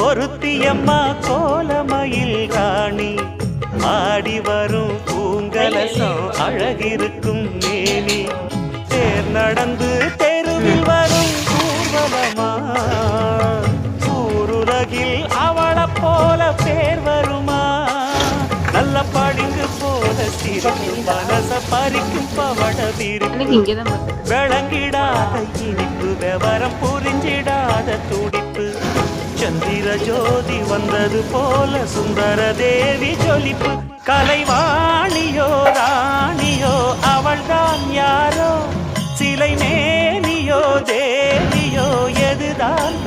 ஒருத்தியம்மா கோலமயில் ராணி ஆடி வரும் பூங்கலசம் அழகிருக்கும் மேனி தேர் நடந்து தெருவில் வரும் ஊர்வலமா ஊருலகில் அவளை போல பேர் வருமா நல்ல படிங்கு போல சிரிக்கும் மனச பறிக்கும் பவட விரிப்பு விளங்கிடாத இனிப்பு விவரம் புரிஞ்சிடாத துடிப்பு சந்திர ஜோதி வந்தது போல சுந்தர தேவி ஜொலிப்பு கலைவாணியோ ராணியோ அவள்தான் யாரோ சிலை மேனியோ தேவியோ எதுதான்